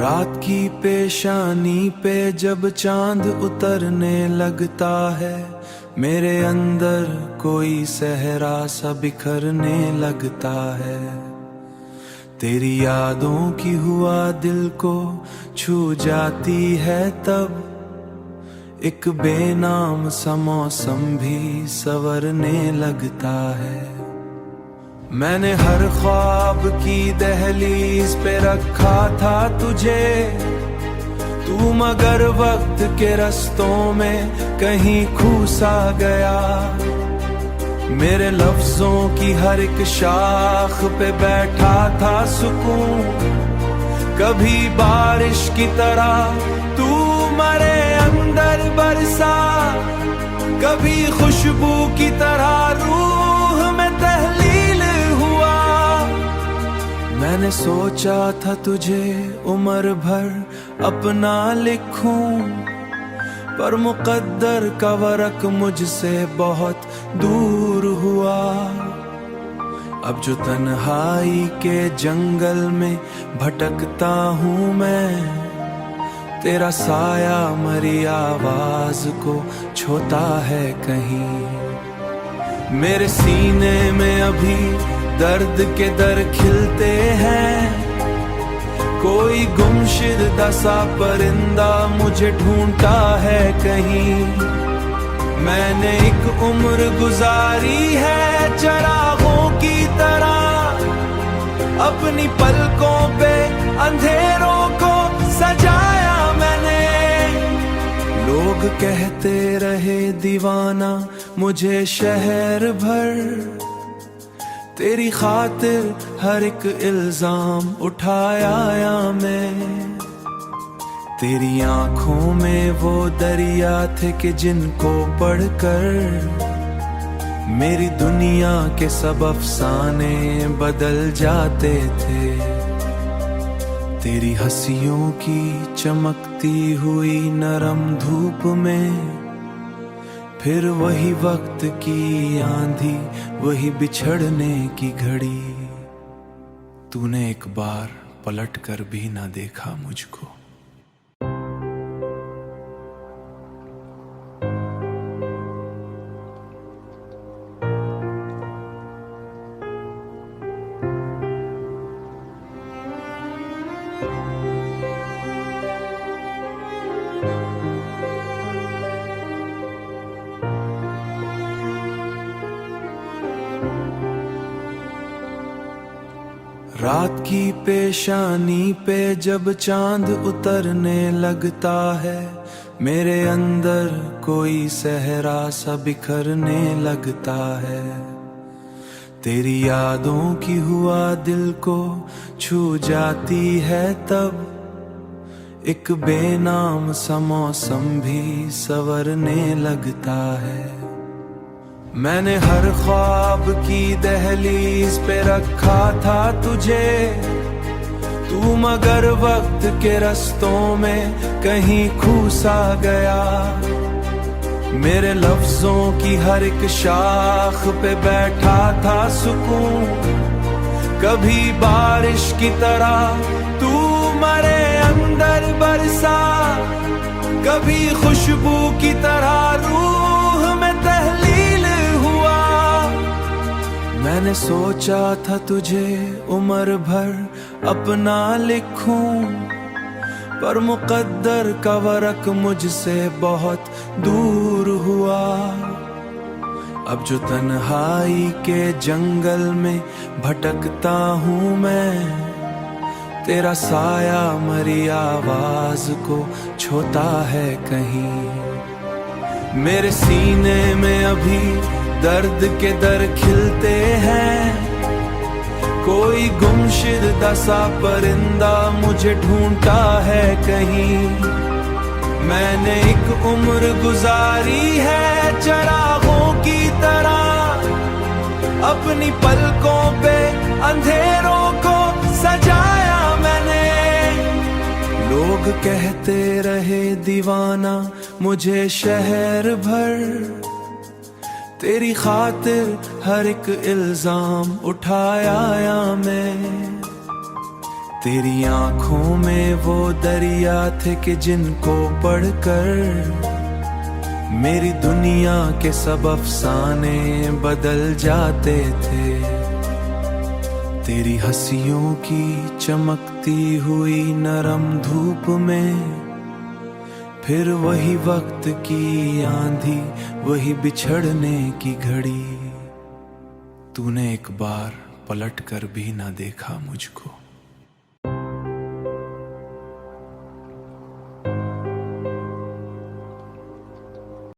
रात की पेशानी पे जब चांद उतरने लगता है, मेरे अंदर कोई सहरा सा बिखरने लगता है। तेरी यादों की हुआ दिल को छू जाती है, तब एक बेनाम सा मौसम भी संवरने लगता है। मैंने हर ख्वाब की दहलीज पे रखा था तुझे, तू मगर वक्त के रस्तों में कहीं खो सा गया। मेरे लफ्जों की हर एक शाख पे बैठा था सुकून, कभी बारिश की तरह तू मरे अंदर बरसा, कभी खुशबू की तरह रूह में तहलील हुआ। मैंने सोचा था तुझे उम्र भर अपना लिखूं, पर मुकद्दर का वरक मुझसे बहुत दूर हुआ। अब जो तन्हाई के जंगल में भटकता हूँ मैं, तेरा साया मरी आवाज को छोता है कहीं। मेरे सीने में अभी दर्द के दर खिलते हैं, कोई गुमशुदा सा परिंदा मुझे ढूंढता है कहीं। मैंने एक उम्र गुजारी है चरागों की तरह, अपनी पलकों पे अंधेरों को सजाया मैंने। लोग कहते रहे दीवाना मुझे शहर भर, तेरी खातिर हर एक इल्जाम उठाया मैं। तेरी आंखों में वो दरिया थे कि जिनको पढ़कर मेरी दुनिया के सब अफसाने बदल जाते थे। तेरी हंसियों की चमकती हुई नरम धूप में फिर वही वक्त की आंधी, वही बिछड़ने की घड़ी। तूने एक बार पलट कर भी ना देखा मुझको। रात की पेशानी पे जब चांद उतरने लगता है, मेरे अंदर कोई सहरा सा बिखरने लगता है। तेरी यादों की हुआ दिल को छू जाती है, तब एक बेनाम सा मौसम भी संवरने लगता है। मैंने हर ख्वाब की दहलीज पे रखा था तुझे, तू मगर वक्त के रस्तों में कहीं खो सा गया। मेरे लफ्जों की हर एक शाख पे बैठा था सुकून, कभी बारिश की तरह तू मरे अंदर बरसा, कभी खुशबू की तरह रूह में तहलील हुआ। मैंने सोचा था तुझे उम्र भर अपना लिखूं, पर मुकद्दर का वरक मुझसे बहुत दूर हुआ। अब जो तन्हाई के जंगल में भटकता हूँ मैं, तेरा साया मरी आवाज को छोता है कहीं। मेरे सीने में अभी दर्द के दर खिलते हैं, कोई गुमशुदा सा परिंदा मुझे ढूंढता है कहीं। मैंने एक उम्र गुजारी है चरागों की तरह, अपनी पलकों पे अंधेरों को सजाया मैंने। लोग कहते रहे दीवाना मुझे शहर भर, तेरी खातिर हर एक इल्जाम उठाया मैं। तेरी आंखों में वो दरिया थे कि जिनको पढ़कर मेरी दुनिया के सब अफसाने बदल जाते थे। तेरी हंसियों की चमकती हुई नरम धूप में फिर वही वक्त की आंधी, वही बिछड़ने की घड़ी। तूने एक बार पलट कर भी ना देखा मुझको।